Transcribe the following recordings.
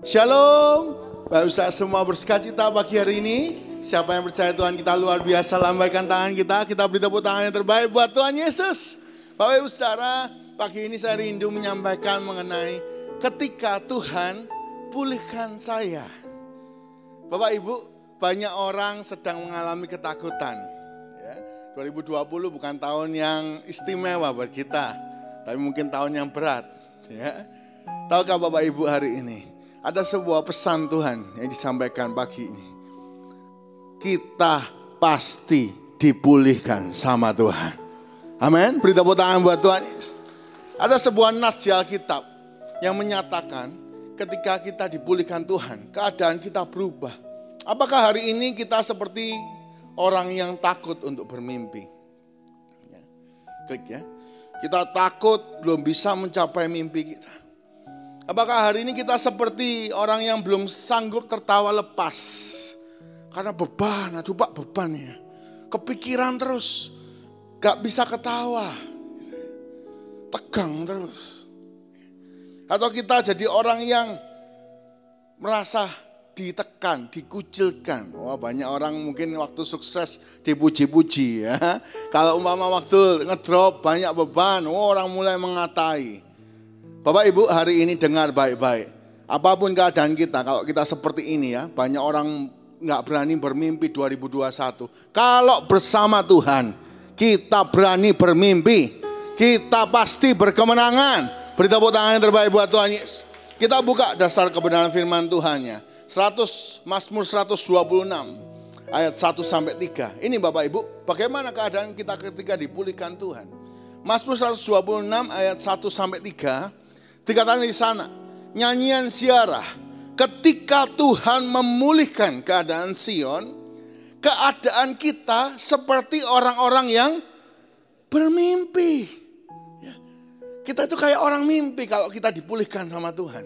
Shalom, Bapak Ustaz semua bersukacita pagi hari ini. Siapa yang percaya Tuhan kita luar biasa, lambaikan tangan kita beri tepuk tangan yang terbaik buat Tuhan Yesus. Bapak Ibu Saudara, pagi ini saya rindu menyampaikan mengenai ketika Tuhan pulihkan saya. Bapak Ibu, banyak orang sedang mengalami ketakutan. 2020 bukan tahun yang istimewa buat kita, tapi mungkin tahun yang berat. Tahukah Bapak Ibu hari ini? Ada sebuah pesan Tuhan yang disampaikan pagi ini. Kita pasti dipulihkan sama Tuhan. Amin. Beri tepuk tangan buat Tuhan. Ada sebuah nas di Alkitab yang menyatakan ketika kita dipulihkan Tuhan, keadaan kita berubah. Apakah hari ini kita seperti orang yang takut untuk bermimpi? Klik ya. Kita takut belum bisa mencapai mimpi kita. Apakah hari ini kita seperti orang yang belum sanggup tertawa lepas? Karena beban, aduh Pak beban ya. Kepikiran terus, gak bisa ketawa. Tegang terus. Atau kita jadi orang yang merasa ditekan, dikucilkan. Wah banyak orang mungkin waktu sukses dipuji-puji ya. Kalau umpama waktu ngedrop banyak beban, orang mulai mengatai. Bapak Ibu hari ini dengar baik-baik. Apapun keadaan kita, kalau kita seperti ini ya, banyak orang gak berani bermimpi 2021. Kalau bersama Tuhan, kita berani bermimpi. Kita pasti berkemenangan. Beri tepuk tangan yang terbaik buat Tuhan Yesus. Kita buka dasar kebenaran firman Tuhannya. Mazmur 126 ayat 1-3. Ini Bapak Ibu, bagaimana keadaan kita ketika dipulihkan Tuhan. Mazmur 126 ayat 1-3. Dikatakan di sana, nyanyian ziarah, ketika Tuhan memulihkan keadaan Sion, keadaan kita seperti orang-orang yang bermimpi. Kita itu kayak orang mimpi kalau kita dipulihkan sama Tuhan.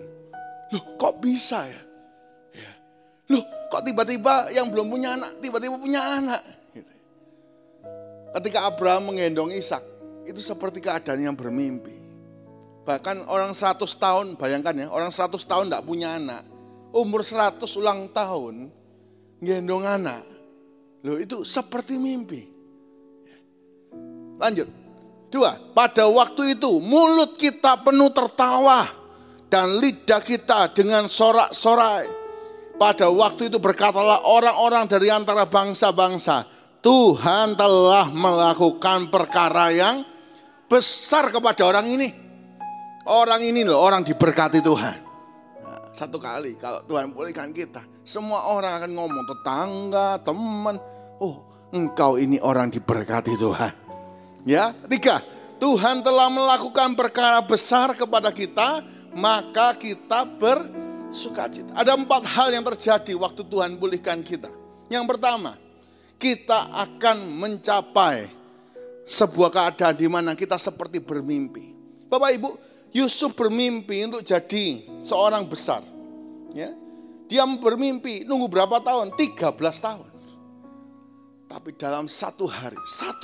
Loh kok bisa ya? Loh kok tiba-tiba yang belum punya anak, tiba-tiba punya anak. Ketika Abraham menggendong Ishak, itu seperti keadaan yang bermimpi. Bahkan orang 100 tahun, bayangkan ya, orang 100 tahun tidak punya anak. Umur 100 ulang tahun, gendong anak. Loh itu seperti mimpi. Lanjut. 2, pada waktu itu mulut kita penuh tertawa dan lidah kita dengan sorak-sorai. Pada waktu itu berkatalah orang-orang dari antara bangsa-bangsa, Tuhan telah melakukan perkara yang besar kepada orang ini. Orang ini loh, orang diberkati Tuhan. Nah, satu kali kalau Tuhan pulihkan kita, semua orang akan ngomong, tetangga, teman, oh engkau ini orang diberkati Tuhan. Ya, 3, Tuhan telah melakukan perkara besar kepada kita, maka kita bersukacita. Ada 4 hal yang terjadi waktu Tuhan pulihkan kita. Yang pertama, kita akan mencapai sebuah keadaan di mana kita seperti bermimpi. Bapak Ibu, Yusuf bermimpi untuk jadi seorang besar. Ya. Dia bermimpi, nunggu berapa tahun? 13 tahun. Tapi dalam satu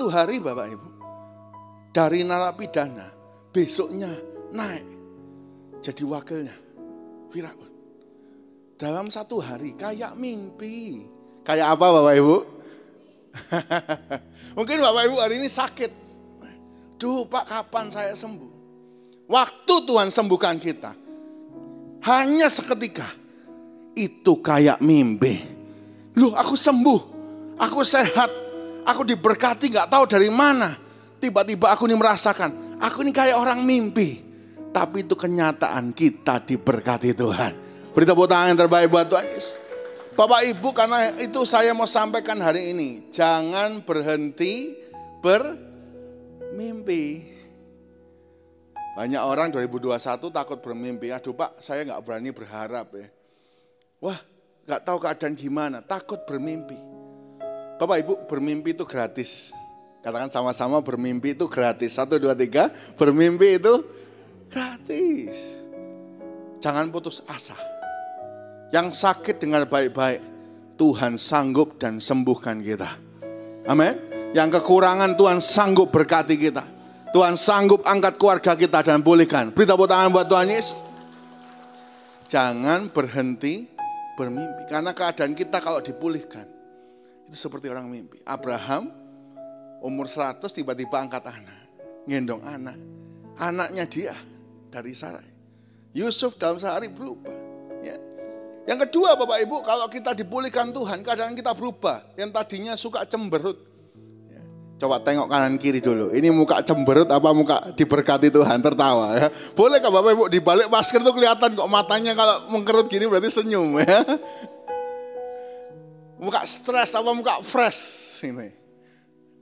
hari Bapak Ibu, dari narapidana, besoknya naik jadi wakilnya Firaun. Dalam satu hari, kayak mimpi. Kayak apa Bapak Ibu? Mungkin Bapak Ibu hari ini sakit. Duh Pak, kapan saya sembuh? Waktu Tuhan sembuhkan kita, hanya seketika, itu kayak mimpi. Loh aku sembuh, aku sehat, aku diberkati gak tahu dari mana. Tiba-tiba aku ini merasakan, aku ini kayak orang mimpi. Tapi itu kenyataan kita diberkati Tuhan. Beri tepuk tangan yang terbaik buat Tuhan Yesus. Bapak Ibu, karena itu saya mau sampaikan hari ini, jangan berhenti bermimpi. Banyak orang 2021 takut bermimpi. Aduh Pak, saya gak berani berharap ya. Wah, gak tahu keadaan gimana, takut bermimpi. Bapak Ibu, bermimpi itu gratis. Katakan sama-sama, bermimpi itu gratis. 1, 2, 3, bermimpi itu gratis. Jangan putus asa. Yang sakit dengar baik-baik, Tuhan sanggup dan sembuhkan kita. Amin. Yang kekurangan Tuhan sanggup berkati kita. Tuhan sanggup angkat keluarga kita dan pulihkan. Beri tepuk tangan buat Tuhan Yesus. Jangan berhenti bermimpi. Karena keadaan kita kalau dipulihkan, itu seperti orang mimpi. Abraham umur 100 tiba-tiba angkat anak. Ngendong anak. Anaknya dia dari Sarai. Yusuf dalam sehari berubah. Ya. Yang kedua Bapak Ibu, kalau kita dipulihkan Tuhan, keadaan kita berubah. Yang tadinya suka cemberut. Ya. Coba tengok kanan kiri dulu. Ini muka cemberut apa muka diberkati Tuhan, tertawa. Ya. Boleh kah Bapak Ibu, di balik masker tuh kelihatan kok matanya kalau mengkerut gini berarti senyum. Ya. Muka stres apa muka fresh ini.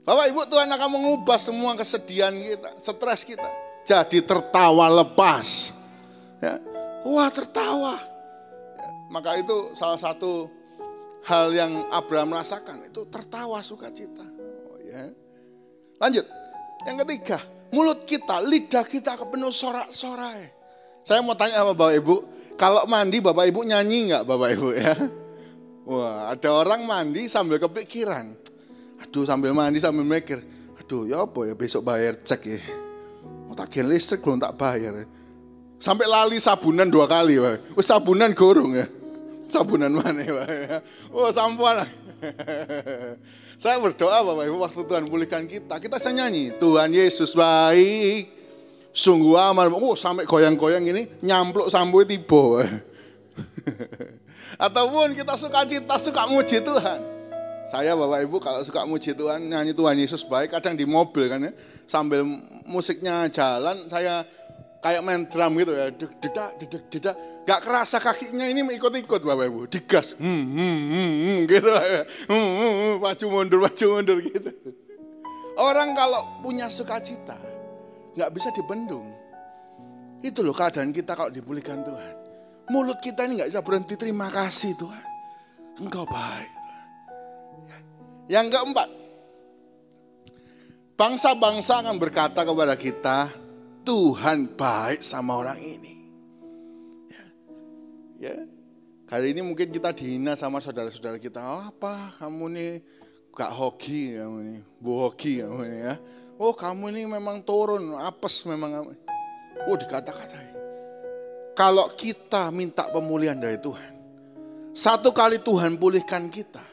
Bapak Ibu, Tuhan akan mengubah semua kesedihan kita, stres kita. Jadi tertawa lepas. Ya. Wah, tertawa. Ya. Maka itu salah satu hal yang Abraham rasakan, itu tertawa sukacita. Oh, ya. Lanjut. Yang ketiga, mulut kita, lidah kita penuh sorak-sorai. Saya mau tanya sama Bapak Ibu, kalau mandi Bapak Ibu nyanyi enggak Bapak Ibu ya? Wah, ada orang mandi sambil kepikiran. Aduh, sambil mandi sambil mikir, aduh ya apa ya besok bayar cek ya. Mau tagihan listrik belum tak bayar. Sampai lali sabunan 2 kali. Wah, sabunan gorong ya. Sabunan mana ya. Oh sampuan. Saya berdoa Bapak Ibu waktu Tuhan pulihkan kita. Kita bisa nyanyi, Tuhan Yesus baik. Sungguh amat. Oh sampai goyang-goyang ini nyampluk sampai tiba. Ataupun kita suka cita, suka muji Tuhan. Saya Bapak Ibu kalau suka muji Tuhan, nyanyi Tuhan Yesus baik, kadang di mobil kan ya, sambil musiknya jalan, saya kayak main drum gitu ya, dedak, gak kerasa kakinya ini ikut-ikut Bapak Ibu, digas, gitu ya, maju mundur gitu. Orang kalau punya sukacita, gak bisa dibendung. Itu loh keadaan kita kalau dipulihkan Tuhan. Mulut kita ini gak bisa berhenti terima kasih Tuhan, Engkau baik. Yang keempat, bangsa-bangsa akan berkata kepada kita, Tuhan baik sama orang ini. Ya. Kali ini mungkin kita dihina sama saudara-saudara kita. Oh, apa kamu nih gak hoki kamu nih, bohoki kamu nih ya. Oh kamu ini memang turun, apes memang. Oh dikata-katai. Kalau kita minta pemulihan dari Tuhan, satu kali Tuhan pulihkan kita,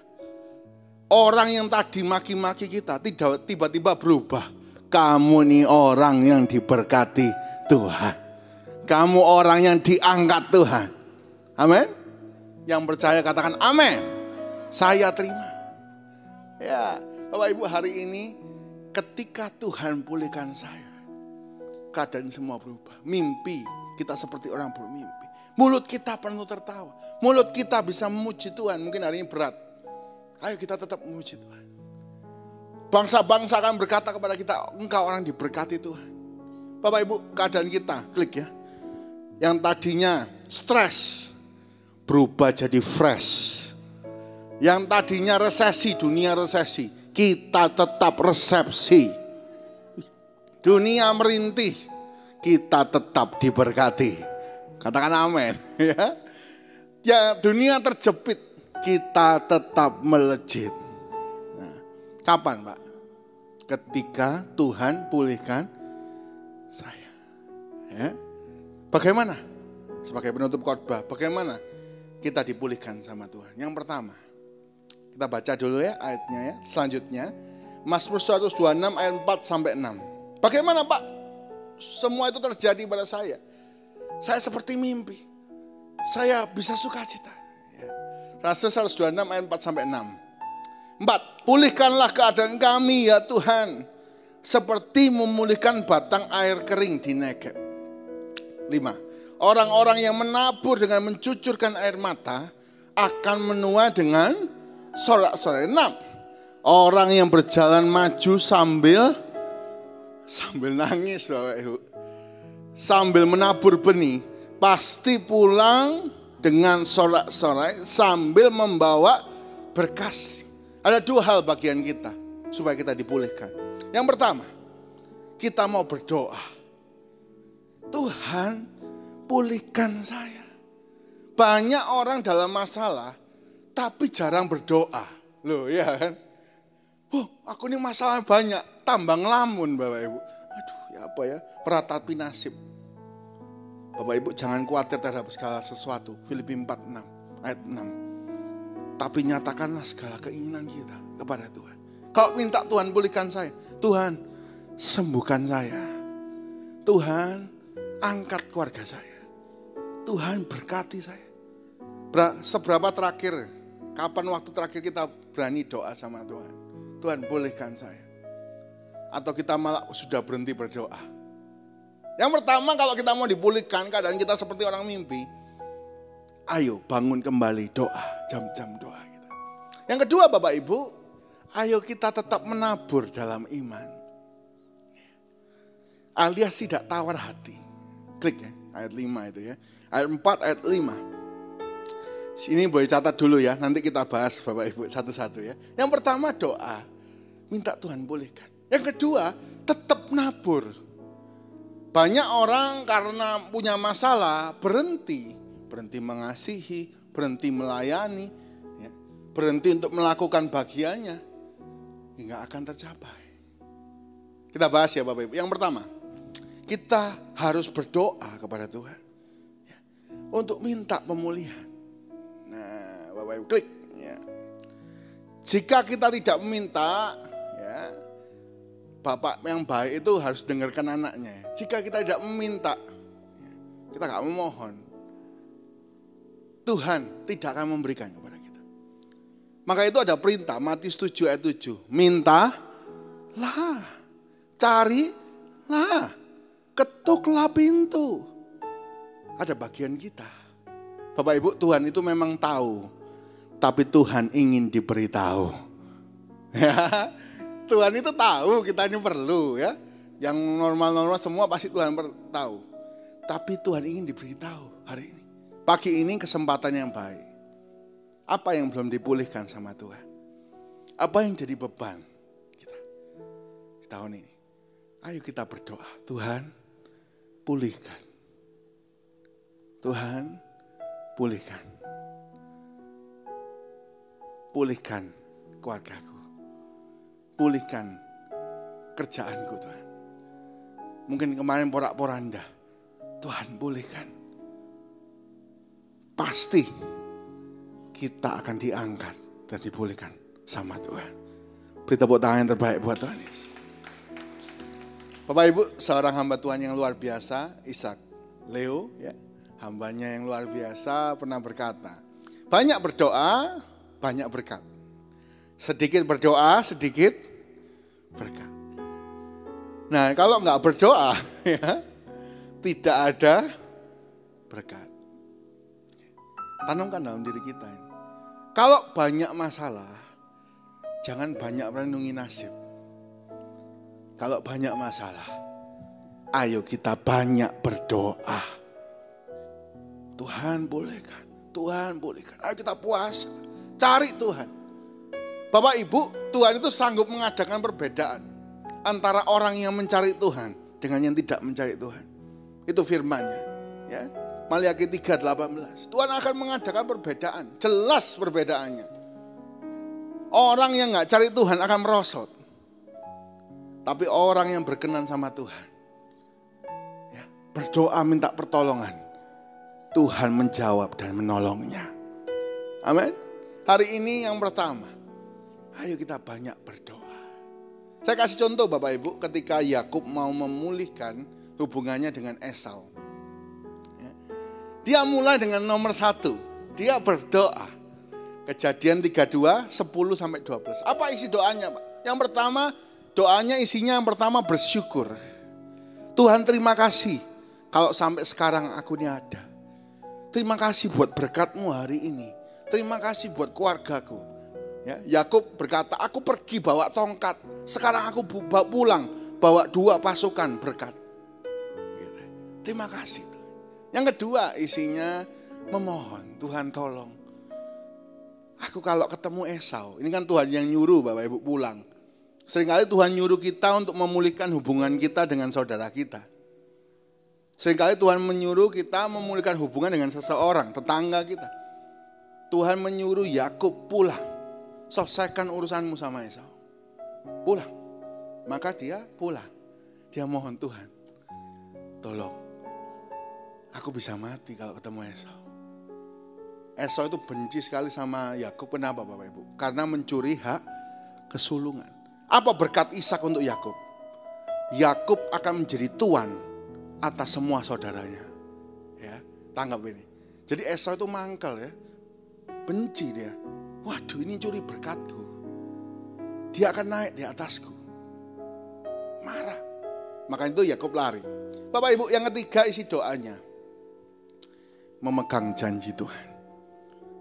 orang yang tadi maki-maki kita tiba-tiba berubah. Kamu nih orang yang diberkati Tuhan. Kamu orang yang diangkat Tuhan. Amin. Yang percaya katakan amin. Saya terima. Ya, Bapak Ibu hari ini ketika Tuhan pulihkan saya, keadaan semua berubah. Mimpi kita seperti orang bermimpi. Mulut kita penuh tertawa. Mulut kita bisa memuji Tuhan. Mungkin hari ini berat. Ayo kita tetap memuji Tuhan. Bangsa-bangsa akan berkata kepada kita, engkau orang diberkati Tuhan. Bapak Ibu, keadaan kita, klik ya. Yang tadinya stres, berubah jadi fresh. Yang tadinya resesi, dunia resesi, kita tetap resepsi. Dunia merintih, kita tetap diberkati. Katakan amin. Ya, dunia terjepit, kita tetap melejit. Nah, kapan Pak? Ketika Tuhan pulihkan saya. Ya. Bagaimana? Sebagai penutup khotbah, bagaimana kita dipulihkan sama Tuhan? Yang pertama, kita baca dulu ya ayatnya ya. Selanjutnya, Mazmur 126 ayat 4 sampai 6. Bagaimana Pak? Semua itu terjadi pada saya. Saya seperti mimpi. Saya bisa sukacita. Mazmur 126 ayat 4 sampai 6. 4. Pulihkanlah keadaan kami ya Tuhan, seperti memulihkan batang air kering di Negeb. 5. Orang-orang yang menabur dengan mencucurkan air mata akan menuai dengan sorak-sorai. 6. Orang yang berjalan maju sambil nangis Bapak Ibu, sambil menabur benih, pasti pulang dengan sorak-sorai sambil membawa berkas. Ada 2 hal bagian kita supaya kita dipulihkan. Yang pertama, kita mau berdoa. Tuhan, pulihkan saya. Banyak orang dalam masalah tapi jarang berdoa. Loh ya kan? Aku ini masalah banyak, tambah ngelamun Bapak Ibu. Aduh ya apa ya, meratapi nasib. Bapak Ibu jangan khawatir terhadap segala sesuatu. Filipi 4:6 ayat 6. Tapi nyatakanlah segala keinginan kita kepada Tuhan. Kalau minta Tuhan pulihkan saya, Tuhan sembuhkan saya, Tuhan angkat keluarga saya, Tuhan berkati saya. Seberapa terakhir, kapan waktu terakhir kita berani doa sama Tuhan? Tuhan pulihkan saya. Atau kita malah sudah berhenti berdoa. Yang pertama, kalau kita mau dipulihkan keadaan kita seperti orang mimpi, ayo bangun kembali doa, jam-jam doa kita. Yang kedua Bapak Ibu, ayo kita tetap menabur dalam iman. Alias tidak tawar hati. Klik ya, ayat 5 itu ya. Ayat 4, ayat 5. Ini boleh catat dulu ya, nanti kita bahas Bapak Ibu satu-satu ya. Yang pertama doa, minta Tuhan pulihkan. Yang kedua, tetap nabur. Banyak orang karena punya masalah berhenti mengasihi, berhenti melayani, ya, berhenti untuk melakukan bagiannya, hingga akan tercapai. Kita bahas ya Bapak Ibu. Yang pertama, kita harus berdoa kepada Tuhan ya, untuk minta pemulihan. Nah, Bapak Ibu klik. Ya. Jika kita tidak meminta, ya, Bapak yang baik itu harus dengarkan anaknya. Jika kita tidak meminta, kita gak memohon, Tuhan tidak akan memberikan kepada kita. Maka itu ada perintah, Matius 7 ayat 7. Mintalah, carilah, ketuklah pintu. Ada bagian kita. Bapak Ibu, Tuhan itu memang tahu, tapi Tuhan ingin diberitahu. Ya. Tuhan itu tahu kita ini perlu ya. Yang normal-normal semua pasti Tuhan tahu. Tapi Tuhan ingin diberitahu hari ini. Pagi ini kesempatan yang baik. Apa yang belum dipulihkan sama Tuhan? Apa yang jadi beban kita di tahun ini? Ayo kita berdoa. Tuhan pulihkan. Tuhan pulihkan. Pulihkan keluargaku. Pulihkan kerjaanku Tuhan. Mungkin kemarin porak-poranda. Tuhan pulihkan. Pasti kita akan diangkat dan dipulihkan sama Tuhan. Beri tepuk tangan yang terbaik buat Tuhan Yesus. Bapak Ibu, seorang hamba Tuhan yang luar biasa, Ishak Leo, ya, hambanya yang luar biasa pernah berkata, banyak berdoa, banyak berkat. Sedikit berdoa, sedikit berkat. Nah, kalau nggak berdoa, ya, tidak ada berkat. Tanamkan dalam diri kita ini. Kalau banyak masalah, jangan banyak renungi nasib. Kalau banyak masalah, ayo kita banyak berdoa. Tuhan bolehkan, Tuhan bolehkan. Ayo kita puasa, cari Tuhan. Bapak Ibu, Tuhan itu sanggup mengadakan perbedaan antara orang yang mencari Tuhan dengan yang tidak mencari Tuhan. Itu firman-Nya, ya. Maliaki 3:18. Tuhan akan mengadakan perbedaan, jelas perbedaannya. Orang yang nggak cari Tuhan akan merosot. Tapi orang yang berkenan sama Tuhan, ya, berdoa minta pertolongan, Tuhan menjawab dan menolongnya. Amin. Hari ini yang pertama, ayo kita banyak berdoa. Saya kasih contoh Bapak Ibu, ketika Yakub mau memulihkan hubungannya dengan Esau. Ya. Dia mulai dengan nomor 1, dia berdoa. Kejadian 32, 10-12. Apa isi doanya Pak? Yang pertama, doanya isinya yang pertama bersyukur. Tuhan terima kasih kalau sampai sekarang aku ini ada. Terima kasih buat berkat-Mu hari ini. Terima kasih buat keluargaku. Ya, Yakub berkata, aku pergi bawa tongkat, sekarang aku pulang bawa 2 pasukan berkat. Gitu. Terima kasih. Yang kedua isinya memohon, Tuhan tolong. Aku kalau ketemu Esau, ini kan Tuhan yang nyuruh Bapak Ibu pulang. Seringkali Tuhan nyuruh kita untuk memulihkan hubungan kita dengan saudara kita. Seringkali Tuhan menyuruh kita memulihkan hubungan dengan seseorang, tetangga kita. Tuhan menyuruh Yakub pulang. Selesaikan urusanmu sama Esau. Pulang. Maka dia pulang. Dia mohon Tuhan, tolong. Aku bisa mati kalau ketemu Esau. Esau itu benci sekali sama Yakub. Kenapa Bapak Ibu? Karena mencuri hak kesulungan. Apa berkat Ishak untuk Yakub? Yakub akan menjadi tuan atas semua saudaranya. Ya, tanggap ini. Jadi Esau itu mangkal ya. Benci dia. Waduh, ini curi berkatku. Dia akan naik di atasku. Marah. Maka itu Yakub lari. Bapak Ibu, yang ketiga isi doanya. Memegang janji Tuhan.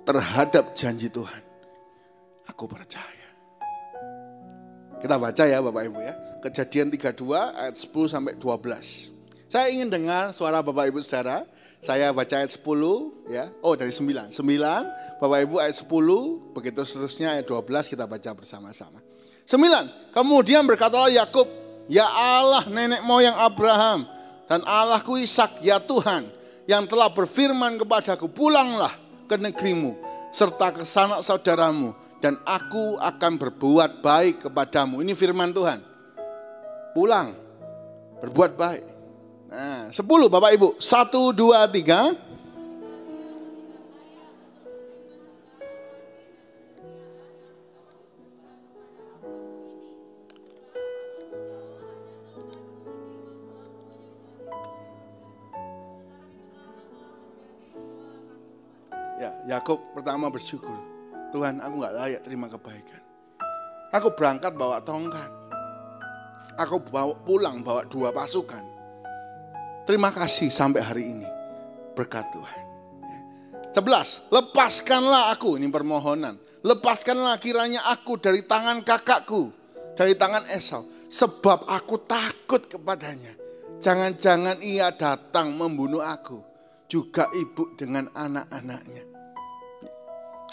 Terhadap janji Tuhan. Aku percaya. Kita baca ya Bapak Ibu ya. Kejadian 32 ayat 10 sampai 12. Saya ingin dengar suara Bapak Ibu saudara. Saya baca ayat 10 ya. Oh dari 9. 9 Bapak Ibu ayat 10. Begitu seterusnya ayat 12 kita baca bersama-sama. 9. Kemudian berkatalah Yakub, ya Allah nenek moyang Abraham dan Allahku Ishak, ya Tuhan yang telah berfirman kepadaku, pulanglah ke negerimu serta ke sanak saudaramu dan aku akan berbuat baik kepadamu. Ini firman Tuhan. Pulang, berbuat baik. Nah, 10 Bapak Ibu. 1, 2, 3. Ya, Yakub pertama bersyukur. Tuhan, aku gak layak terima kebaikan. Aku berangkat bawa tongkat. Aku pulang bawa 2 pasukan. Terima kasih sampai hari ini. Berkat Tuhan. 11. Lepaskanlah aku. Ini permohonan. Lepaskanlah kiranya aku dari tangan kakakku. Dari tangan Esau. Sebab aku takut kepadanya. Jangan-jangan ia datang membunuh aku. Juga ibu dengan anak-anaknya.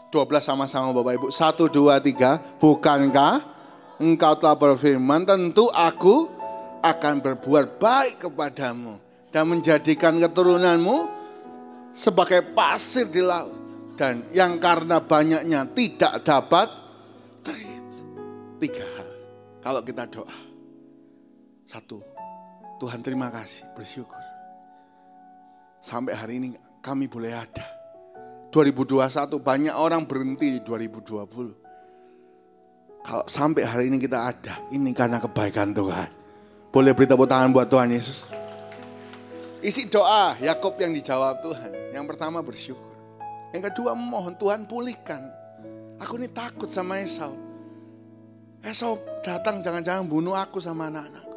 12 sama-sama Bapak Ibu. 1, 2, 3. Bukankah engkau telah berfirman, tentu aku akan berbuat baik kepadamu dan menjadikan keturunanmu sebagai pasir di laut dan yang karena banyaknya tidak dapat terhitung. 3 hal kalau kita doa. 1, Tuhan terima kasih, bersyukur. Sampai hari ini kami boleh ada. 2021 banyak orang berhenti di 2020. Kalau sampai hari ini kita ada, ini karena kebaikan Tuhan. Boleh beri tepuk tangan buat Tuhan Yesus. Isi doa Yakub yang dijawab Tuhan. Yang pertama bersyukur. Yang kedua memohon Tuhan pulihkan. Aku ini takut sama Esau. Esau datang jangan-jangan bunuh aku sama anak-anakku.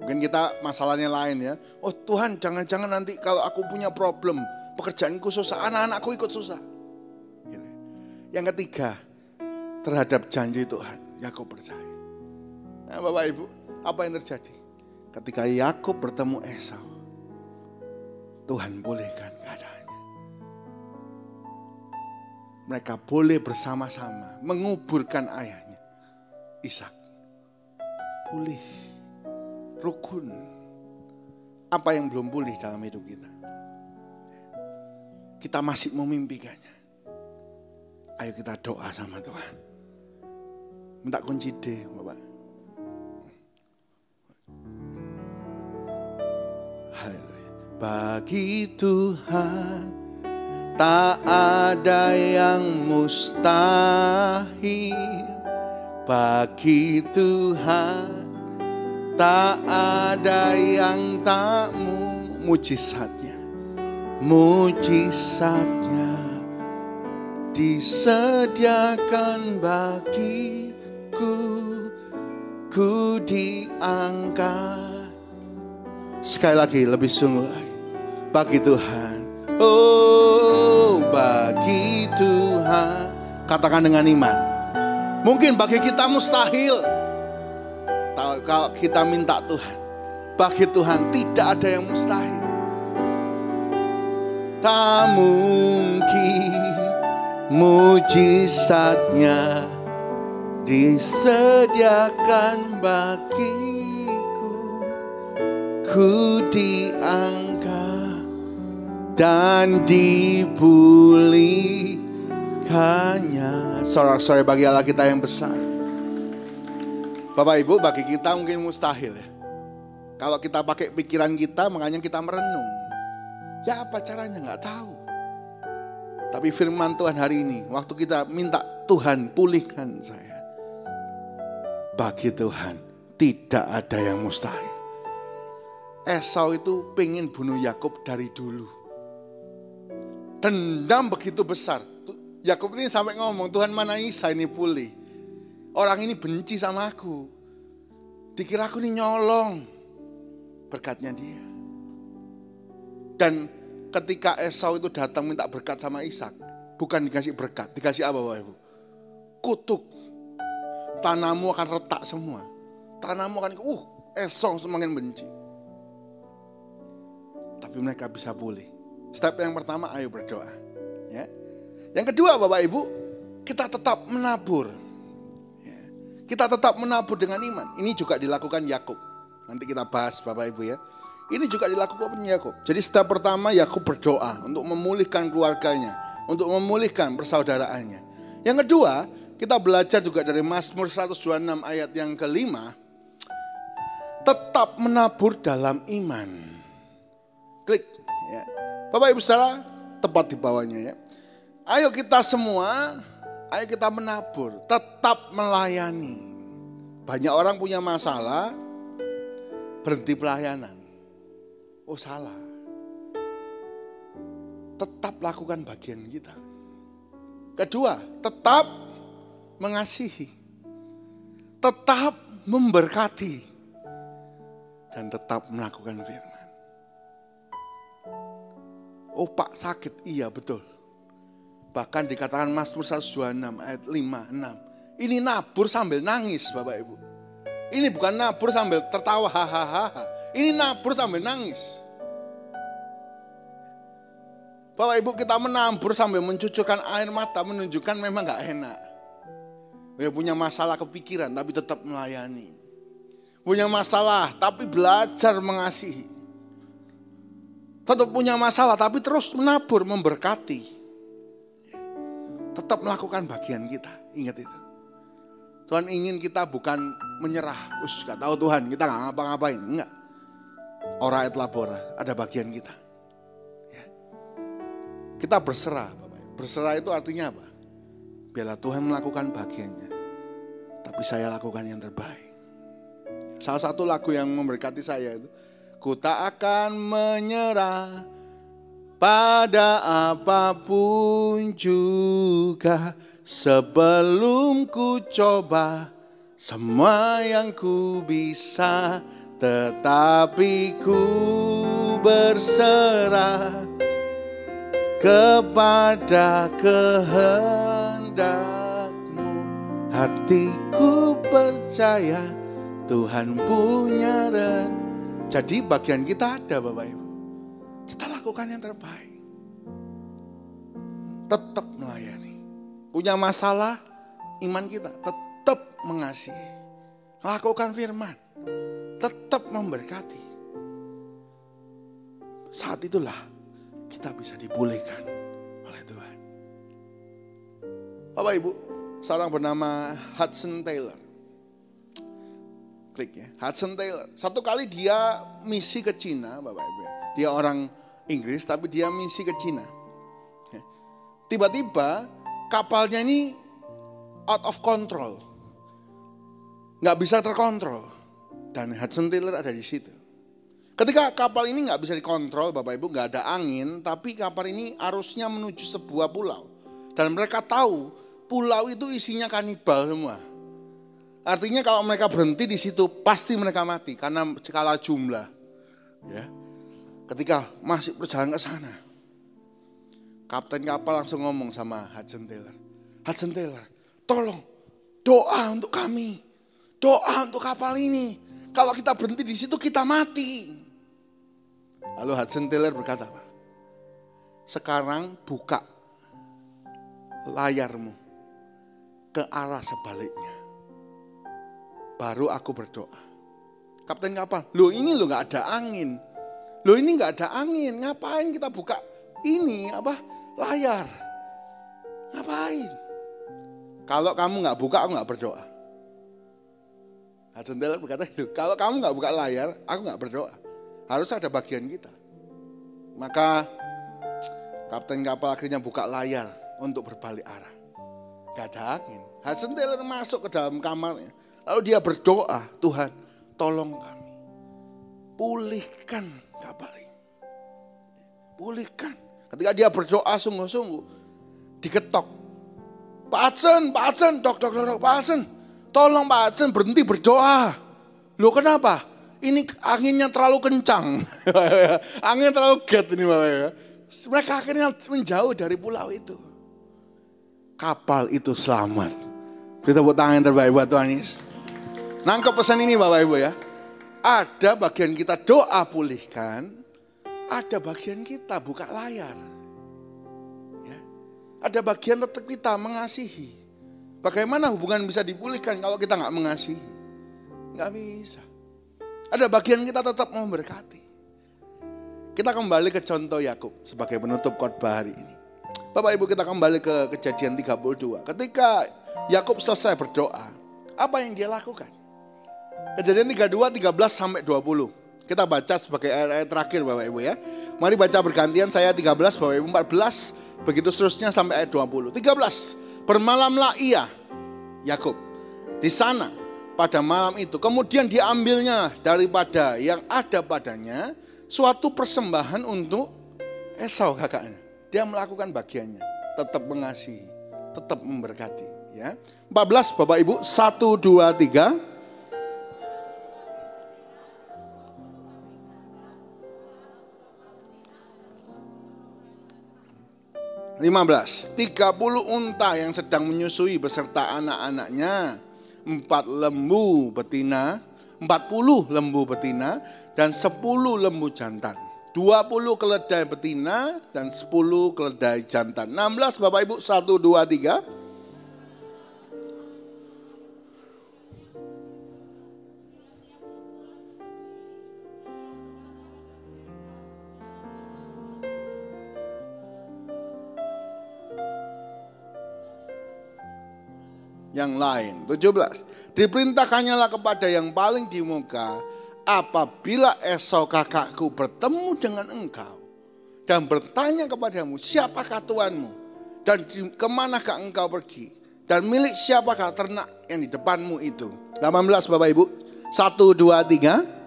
Mungkin kita masalahnya lain ya. Oh Tuhan jangan-jangan nanti kalau aku punya problem, pekerjaanku susah, anak-anakku ikut susah. Yang ketiga, terhadap janji Tuhan, Yakub percaya. Nah, Bapak Ibu, apa yang terjadi? Ketika Yakub bertemu Esau, Tuhan pulihkan keadaannya. Mereka boleh bersama-sama menguburkan ayahnya, Ishak. Pulih, rukun. Apa yang belum pulih dalam hidup kita? Kita masih memimpikannya. Ayo kita doa sama Tuhan. Minta kunci D, Bapak. Haleluya. Bagi Tuhan tak ada yang mustahil. Bagi Tuhan tak ada yang tak mujizatnya. Mujizatnya disediakan bagiku, ku diangkat. Sekali lagi lebih sungguh lagi. Bagi Tuhan, oh bagi Tuhan. Katakan dengan iman. Mungkin bagi kita mustahil. Kalau kita minta Tuhan, bagi Tuhan tidak ada yang mustahil. Tak mungkin mujizatnya disediakan bagiku, ku diangkat dan dipulihkannya. Sorak-sorai bagi Allah kita yang besar. Bapak Ibu, bagi kita mungkin mustahil ya. Kalau kita pakai pikiran kita, makanya kita merenung. Ya apa caranya? Nggak tahu. Tapi firman Tuhan hari ini, waktu kita minta Tuhan pulihkan saya. Bagi Tuhan, tidak ada yang mustahil. Esau itu pengen bunuh Yakub dari dulu. Dendam begitu besar. Yakub ini sampai ngomong, Tuhan mana Isa ini pulih. Orang ini benci sama aku. Dikira aku ini nyolong. Berkatnya dia. Dan ketika Esau itu datang minta berkat sama Ishak, bukan dikasih berkat, dikasih apa Bapak Ibu? Kutuk. Tanahmu akan retak semua. Tanahmu akan, Esau semakin benci. Tapi mereka bisa pulih. Step yang pertama, ayo berdoa. Ya. Yang kedua Bapak Ibu, kita tetap menabur. Ya. Kita tetap menabur dengan iman. Ini juga dilakukan Yakub. Nanti kita bahas Bapak Ibu ya. Ini juga dilakukan Yakub. Jadi step pertama Yakub berdoa untuk memulihkan keluarganya, untuk memulihkan persaudaraannya. Yang kedua, kita belajar juga dari Mazmur 126 ayat yang kelima, tetap menabur dalam iman. Klik ya. Bapak Ibu Saudara, tepat di bawahnya ya. Ayo kita semua, ayo kita menabur, tetap melayani. Banyak orang punya masalah, berhenti pelayanan. Oh salah. Tetap lakukan bagian kita. Kedua, tetap mengasihi. Tetap memberkati. Dan tetap melakukan firman. Oh Pak sakit, iya betul. Bahkan dikatakan Mazmur 126 ayat 5, 6. Ini nabur sambil nangis Bapak Ibu. Ini bukan nabur sambil tertawa hahaha. Ini nabur sambil nangis. Bapak Ibu kita menabur sambil mencucurkan air mata menunjukkan memang gak enak. Ya punya masalah kepikiran tapi tetap melayani. Punya masalah tapi belajar mengasihi. Tetap punya masalah tapi terus menabur, memberkati. Tetap melakukan bagian kita, ingat itu. Tuhan ingin kita bukan menyerah, gak tahu Tuhan, kita gak ngapa-ngapain, enggak. Ora et labora, ada bagian kita. Ya. Kita berserah, Bapak. Berserah itu artinya apa? Biarlah Tuhan melakukan bagiannya, tapi saya lakukan yang terbaik. Salah satu lagu yang memberkati saya itu, ku tak akan menyerah pada apapun juga. Sebelum ku coba semua yang ku bisa, tetapi ku berserah kepada kehendak-Mu. Hatiku percaya Tuhan punya Jadi bagian kita ada Bapak Ibu. Kita lakukan yang terbaik. Tetap melayani. Punya masalah, iman kita tetap mengasihi. Lakukan firman, tetap memberkati. Saat itulah kita bisa dipulihkan oleh Tuhan. Bapak Ibu, seorang bernama Hudson Taylor. Klik ya, Hudson Taylor. Satu kali dia misi ke Cina, Bapak Ibu. Dia orang Inggris tapi dia misi ke Cina. Tiba-tiba kapalnya ini out of control. Nggak bisa terkontrol. Dan Hudson Taylor ada di situ. Ketika kapal ini nggak bisa dikontrol, Bapak Ibu, nggak ada angin, tapi kapal ini arusnya menuju sebuah pulau. Dan mereka tahu pulau itu isinya kanibal semua. Artinya kalau mereka berhenti di situ pasti mereka mati karena skala jumlah. Ya. Ketika masih berjalan ke sana, kapten kapal langsung ngomong sama Hudson Taylor. Hudson Taylor, tolong doa untuk kami. Doa untuk kapal ini. Kalau kita berhenti di situ kita mati. Lalu Hudson Taylor berkata apa? Sekarang buka layarmu ke arah sebaliknya. Baru aku berdoa. Kapten kapal, loh ini loh gak ada angin. Loh ini gak ada angin, ngapain kita buka ini layar? Ngapain? Kalau kamu gak buka, aku gak berdoa. Hudson Taylor berkata itu, kalau kamu nggak buka layar, aku nggak berdoa. Harus ada bagian kita. Maka kapten kapal akhirnya buka layar untuk berbalik arah. Gak ada angin. Hudson Taylor masuk ke dalam kamarnya. Lalu dia berdoa, Tuhan tolong kami. Pulihkan kapal ini. Pulihkan. Ketika dia berdoa sungguh-sungguh, diketok. Pak Hudson, dok, Pak Hudson. Tolong Pak Hudson berhenti berdoa. Loh kenapa? Ini anginnya terlalu kencang. Angin terlalu get ini Bapak ya. Mereka akhirnya menjauh dari pulau itu. Kapal itu selamat. Kita tepuk tangan yang terbaik buat Tuhan Yesus. Nangkep pesan ini Bapak Ibu ya. Ada bagian kita doa pulihkan. Ada bagian kita buka layar. Ya. Ada bagian tetap kita mengasihi. Bagaimana hubungan bisa dipulihkan kalau kita nggak mengasihi? Nggak bisa. Ada bagian kita tetap memberkati. Kita kembali ke contoh Yakub sebagai penutup khotbah hari ini. Bapak Ibu kita kembali ke Kejadian 32. Ketika Yakub selesai berdoa, apa yang dia lakukan? Kejadian 32, 13 sampai 20. Kita baca sebagai ayat-ayat terakhir Bapak Ibu ya. Mari baca bergantian, saya 13, Bapak Ibu 14, begitu seterusnya sampai ayat 20. 13, bermalamlah ia, Yakub, di sana pada malam itu. Kemudian diambilnya daripada yang ada padanya suatu persembahan untuk Esau kakaknya. Dia melakukan bagiannya, tetap mengasihi, tetap memberkati. Ya, 14 Bapak Ibu, 1, 2, 3. 15, 30 unta yang sedang menyusui beserta anak-anaknya, 40 lembu betina, dan 10 lembu jantan. 20 keledai betina dan 10 keledai jantan. 16 Bapak Ibu, 1, 2, 3. Yang lain, 17. Diperintahkannyalah kepada yang paling di muka, apabila Esau kakakku bertemu dengan engkau dan bertanya kepadamu, siapakah tuanmu dan kemanakah engkau pergi dan milik siapakah ternak yang di depanmu itu. 18 Bapak Ibu, 1, 2, 3.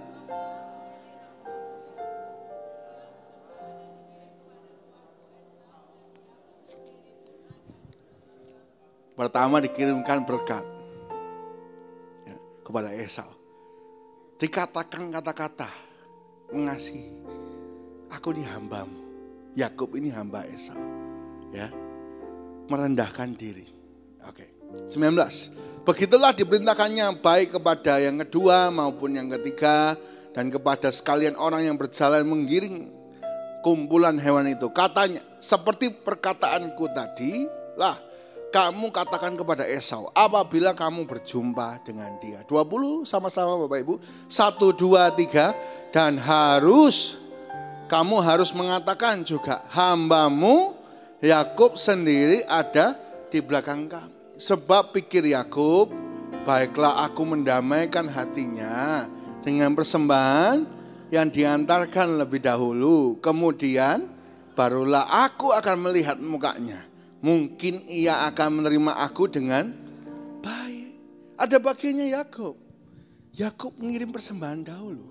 Pertama dikirimkan berkat ya, kepada Esau. Dikatakan kata-kata mengasihi. Aku ini hambamu. Yakub ini hamba Esau. Ya, merendahkan diri. Oke. 19. Begitulah diperintahkannya baik kepada yang kedua maupun yang ketiga dan kepada sekalian orang yang berjalan menggiring kumpulan hewan itu. Katanya, seperti perkataanku tadi lah, kamu katakan kepada Esau apabila kamu berjumpa dengan dia. 20 sama-sama Bapak Ibu. 1, 2, 3. Dan kamu harus mengatakan juga, hambamu Yakub sendiri ada di belakang kami. Sebab pikir Yakub, baiklah aku mendamaikan hatinya dengan persembahan yang diantarkan lebih dahulu. Kemudian barulah aku akan melihat mukanya. Mungkin ia akan menerima aku dengan baik. Ada bagiannya Yakub. Yakub mengirim persembahan dahulu.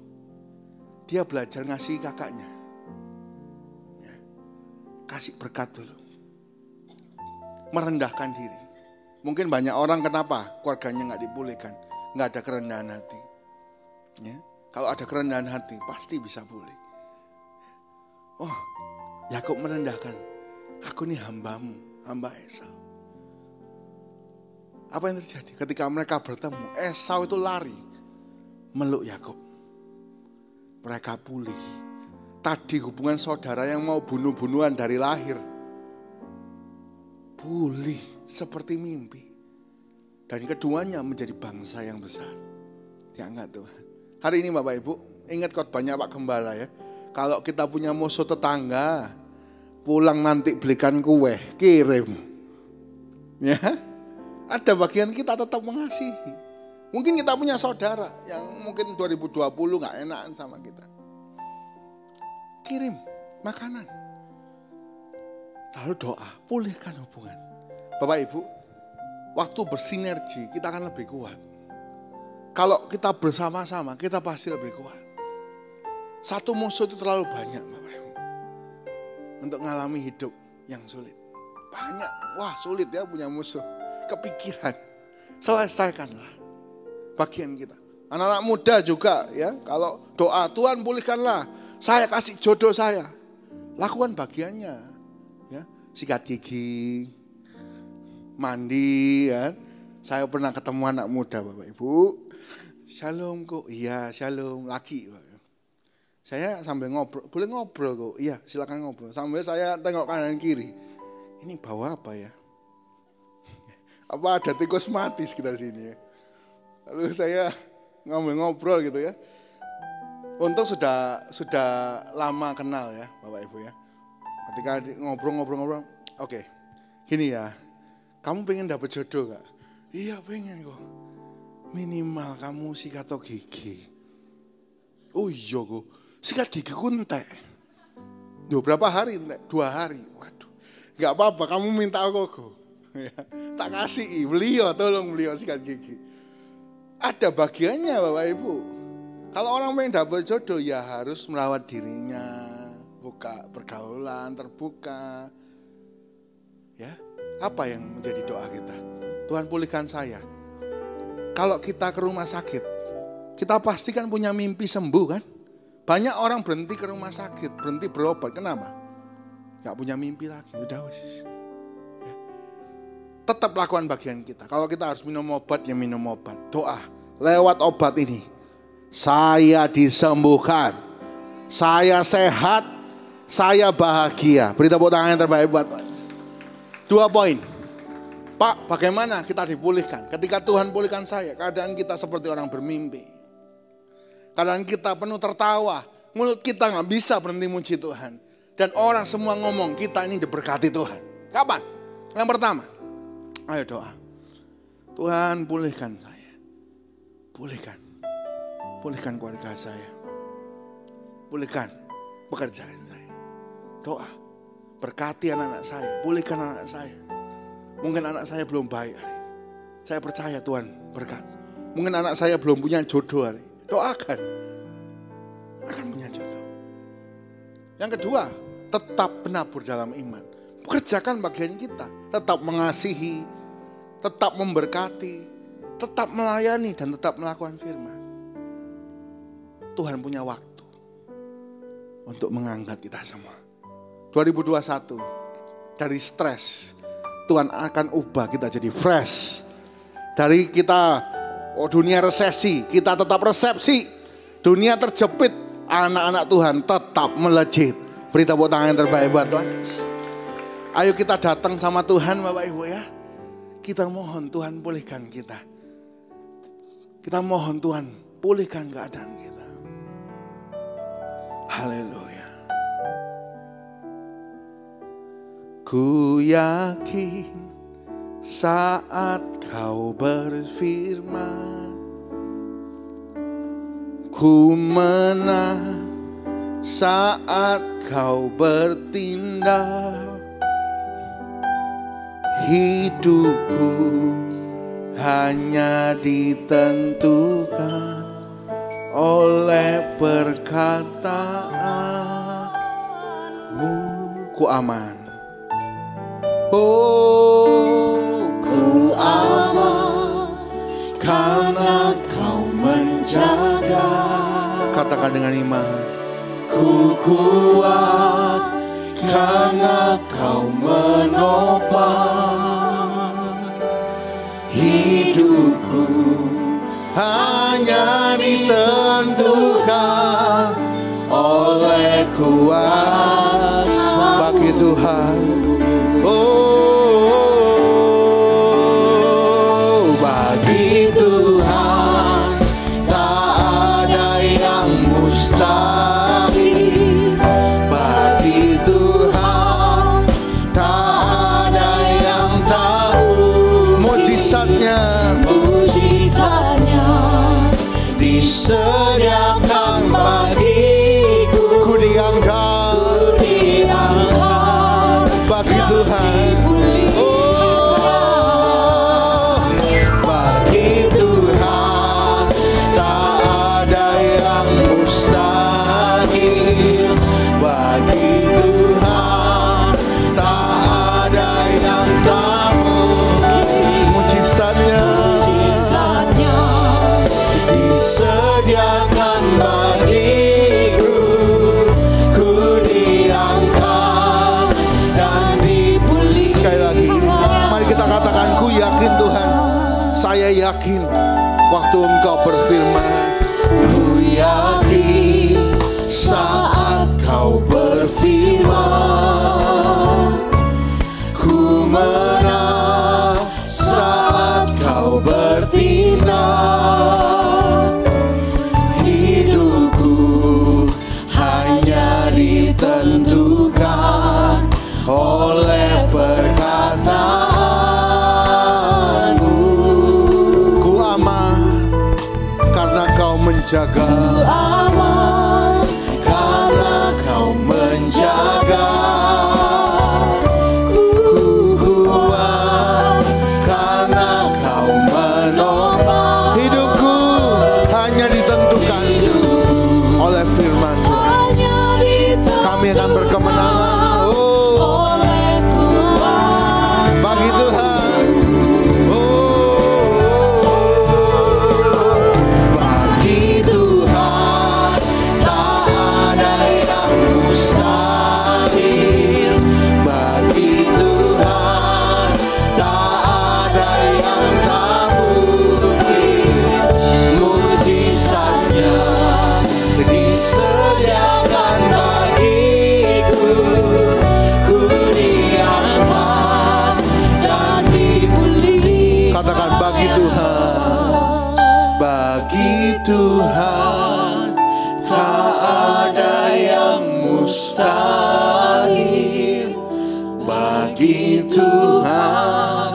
Dia belajar ngasih kakaknya. Ya. Kasih berkat dulu. Merendahkan diri. Mungkin banyak orang kenapa keluarganya gak dipulihkan. Gak ada kerendahan hati. Ya. Kalau ada kerendahan hati pasti bisa pulih. Oh, Yakub merendahkan. Aku ini hambamu. Hamba Esau. Apa yang terjadi ketika mereka bertemu? Esau itu lari meluk Yakub. Mereka pulih. Tadi hubungan saudara yang mau bunuh-bunuhan dari lahir, pulih seperti mimpi. Dan keduanya menjadi bangsa yang besar. Diangkat Tuhan. Hari ini Bapak Ibu, ingat khotbahnya Pak Gembala ya. Kalau kita punya musuh tetangga, pulang nanti belikan kue, kirim. Ya, ada bagian kita tetap mengasihi. Mungkin kita punya saudara yang mungkin 2020 gak enakan sama kita. Kirim makanan. Lalu doa, pulihkan hubungan. Bapak Ibu, waktu bersinergi kita akan lebih kuat. Kalau kita bersama-sama, kita pasti lebih kuat. Satu musuh itu terlalu banyak, Bapak Ibu. Untuk mengalami hidup yang sulit. Banyak, wah sulit ya punya musuh. Kepikiran, selesaikanlah bagian kita. Anak-anak muda juga ya, kalau doa, Tuhan pulihkanlah, saya kasih jodoh saya. Lakukan bagiannya. Ya, sikat gigi, mandi ya. Saya pernah ketemu anak muda Bapak Ibu. Shalom kok, iya shalom, laki Bapak. Saya sambil ngobrol, boleh ngobrol kok? Iya, silakan ngobrol. Sambil saya tengok kanan kiri. Ini bawa apa ya? Apa ada tikus mati sekitar sini ya? Lalu saya ngobrol gitu ya. Untung sudah lama kenal ya, Bapak Ibu ya. Ketika ngobrol, oke. Gini ya, kamu pengen dapat jodoh gak? Iya pengen kok. Minimal kamu sikat gigi. Oh iya kok. Sikat gigi ku entek. Berapa hari entek? 2 hari. Waduh. Gak apa-apa, kamu minta aku. Ya, tak kasih. Tolong beliau sikat gigi. Ada bagiannya Bapak Ibu. Kalau orang pengen dapat jodoh ya harus merawat dirinya. Buka pergaulan, terbuka. Ya, apa yang menjadi doa kita? Tuhan pulihkan saya. Kalau kita ke rumah sakit, kita pasti kan punya mimpi sembuh kan? Banyak orang berhenti ke rumah sakit, berhenti berobat. Kenapa? Gak punya mimpi lagi. Udah wis. Ya. Tetap lakukan bagian kita. Kalau kita harus minum obat, ya minum obat. Doa. Lewat obat ini, saya disembuhkan. Saya sehat. Saya bahagia. Beri tepuk tangan yang terbaik buat Pak. 2 poin. Pak, bagaimana kita dipulihkan? Ketika Tuhan pulihkan saya, keadaan kita seperti orang bermimpi. Keadaan kita penuh tertawa, mulut kita gak bisa berhenti muji Tuhan. Dan orang semua ngomong, kita ini diberkati Tuhan. Kapan? Yang pertama, ayo doa. Tuhan pulihkan saya. Pulihkan. Pulihkan keluarga saya. Pulihkan pekerjaan saya. Doa. Berkati anak-anak saya. Pulihkan anak saya. Mungkin anak saya belum baik hari. Saya percaya Tuhan berkat. Mungkin anak saya belum punya jodoh hari. Doakan. Akan punya jodoh. Yang kedua, tetap penabur dalam iman. Kerjakan bagian kita. Tetap mengasihi. Tetap memberkati. Tetap melayani dan tetap melakukan firman. Tuhan punya waktu untuk mengangkat kita semua. 2021 dari stres Tuhan akan ubah kita jadi fresh. Dari kita dunia resesi, kita tetap resepsi. Dunia terjepit, anak-anak Tuhan tetap melejit. Beri tepuk tangan yang terbaik buat Tuhan. Ayo kita datang sama Tuhan Bapak Ibu ya. Kita mohon Tuhan pulihkan kita. Kita mohon Tuhan pulihkan keadaan kita. Haleluya. Ku yakin saat kau berfirman, ku menang saat kau bertindak. Hidupku hanya ditentukan oleh perkataanmu. Ku aman. Oh, ku aman karena kau menjaga. Katakan dengan iman. Ku kuat karena kau menopang. Hidupku hanya ditentukan oleh kuasa bagi Tuhan. Oh, bagi Tuhan tak ada yang mustahil. Bagi Tuhan tak ada yang tahu mujizatnya. Mujizatnya Bagi Tuhan tak ada yang mustahil. Bagi Tuhan tak ada yang tak mungkin. Mujizatnya disediakan bagiku. Ku diangkat dan dipulihkan. Sekali lagi, mari kita katakan, ku yakin Tuhan. Saya yakin waktu Engkau berfirman. Ku yakin saat Kau berfirman. Ku menang saat Kau bertindak. Hidupku hanya ditentukan oleh perkataanmu. Ku aman karena Kau menjaga. Ku aman karena Kau menjaga. Ku kuat karena Kau menopang. Hidupku hanya ditentukan oleh firman Tuhan. Kami akan berkemenangan. Bagi Tuhan. Bagi Tuhan tak ada yang mustahil. Bagi Tuhan tak ada yang tak mungkin. Mujizatnya disediakan bagiku. Ku diangkat dan dipulihkan. Katakan, bagi Tuhan. Bagi Tuhan tak ada yang mustahil. Bagi Tuhan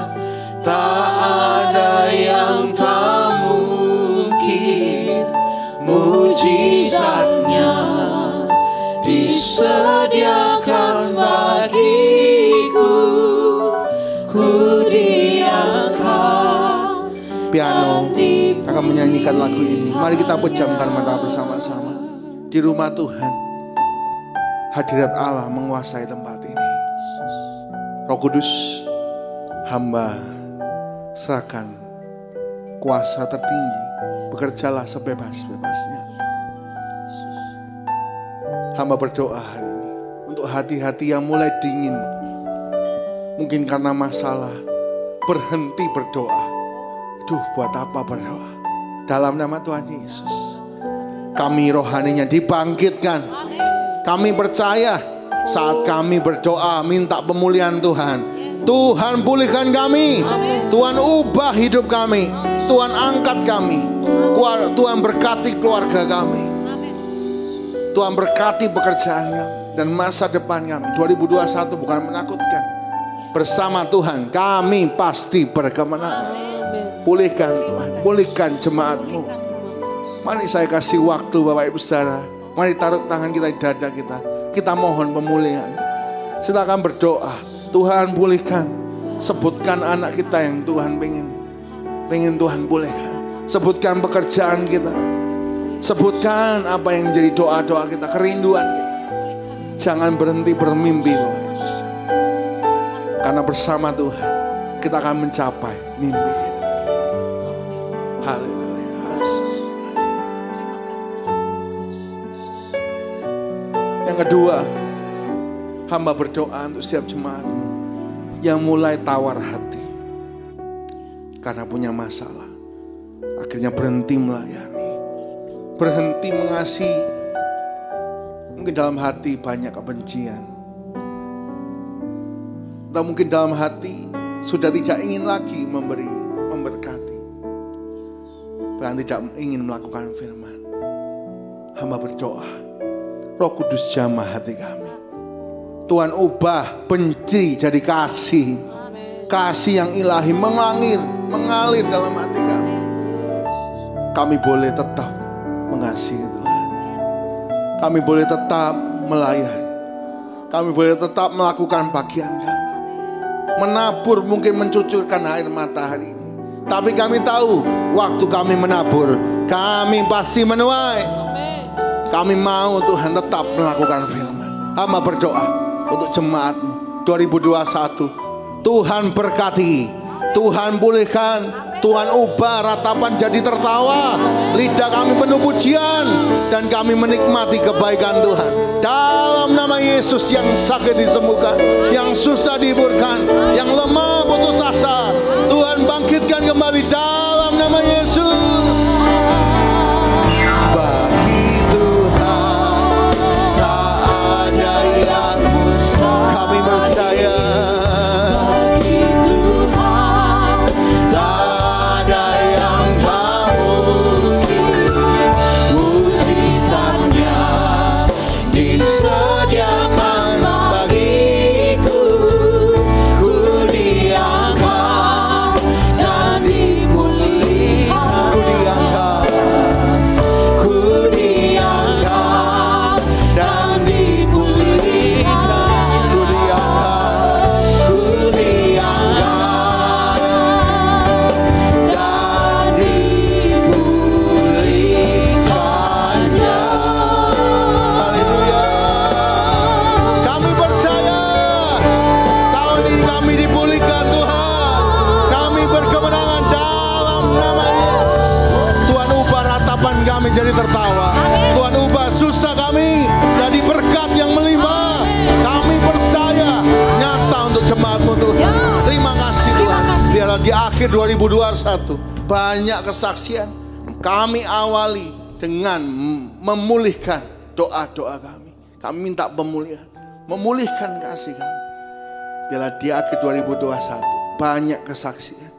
tak ada yang tak mungkin. Mujizatnya disediakan bagiku. Ku diangkat. Piano akan menyanyikan lagu ini. Mari kita pejamkan mata bersama-sama. Di rumah Tuhan, hadirat Allah menguasai tempat ini. Roh Kudus, hamba serahkan kuasa tertinggi. Bekerjalah sebebas-bebasnya. Hamba berdoa hari ini untuk hati-hati yang mulai dingin. Mungkin karena masalah, berhenti berdoa. Duh, buat apa berdoa? Dalam nama Tuhan Yesus, kami rohaninya dibangkitkan. Kami percaya saat kami berdoa minta pemulihan Tuhan, Tuhan pulihkan kami. Tuhan ubah hidup kami. Tuhan angkat kami. Tuhan berkati keluarga kami. Tuhan berkati pekerjaan kami dan masa depan kami. 2021 bukan menakutkan. Bersama Tuhan kami pasti berkemenangan. Pulihkan Tuhan, pulihkan jemaat-Mu. Mari saya kasih waktu Bapak Ibu Saudara. Mari taruh tangan kita di dada kita. Kita mohon pemulihan. Silakan berdoa. Tuhan pulihkan. Sebutkan anak kita yang Tuhan pengen Tuhan pulihkan. Sebutkan pekerjaan kita. Sebutkan apa yang jadi doa-doa kita, kerinduan kita. Jangan berhenti bermimpi Bapak Ibu Saudara. Karena bersama Tuhan kita akan mencapai mimpi kita. Haleluya. Yang kedua, hamba berdoa untuk setiap jemaat yang mulai tawar hati karena punya masalah, akhirnya berhenti melayani, berhenti mengasihi. Mungkin dalam hati banyak kebencian, atau mungkin dalam hati sudah tidak ingin lagi memberkati, bahkan tidak ingin melakukan firman. Hamba berdoa, Roh Kudus jamah hati kami. Tuhan ubah benci jadi kasih. Kasih yang ilahi mengalir dalam hati kami. Kami boleh tetap mengasihi Tuhan. Kami boleh tetap melayani. Kami boleh tetap melakukan bagian kami. menabur mungkin mencucurkan air mata hari ini. Tapi kami tahu waktu kami menabur, kami pasti menuai. Kami mau Tuhan tetap melakukan firman. Hamba berdoa untuk jemaat-Mu 2021. Tuhan berkati, Tuhan pulihkan, Tuhan ubah ratapan jadi tertawa. Lidah kami penuh pujian dan kami menikmati kebaikan Tuhan. Dalam nama Yesus, yang sakit disembuhkan, yang susah dihiburkan, yang lemah putus asa, Tuhan bangkitkan kembali dalam nama Yesus. Bagi Tuhan tak ada yang musnah. Kami percaya. Kami jadi tertawa. Tuhan ubah susah kami jadi berkat yang melimpah. Kami percaya nyata untuk jemaat-Mu Tuhan. Terima kasih Tuhan. Biarlah di akhir 2021 banyak kesaksian kami awali dengan memulihkan doa-doa kami. Kami minta pemulihan, memulihkan kasih kami. Biarlah di akhir 2021 banyak kesaksian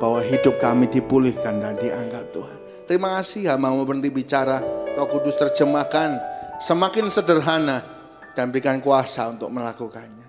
bahwa hidup kami dipulihkan dan diangkat Tuhan. Terima kasih, hamba mau berhenti bicara. Roh Kudus terjemahkan semakin sederhana dan berikan kuasa untuk melakukannya.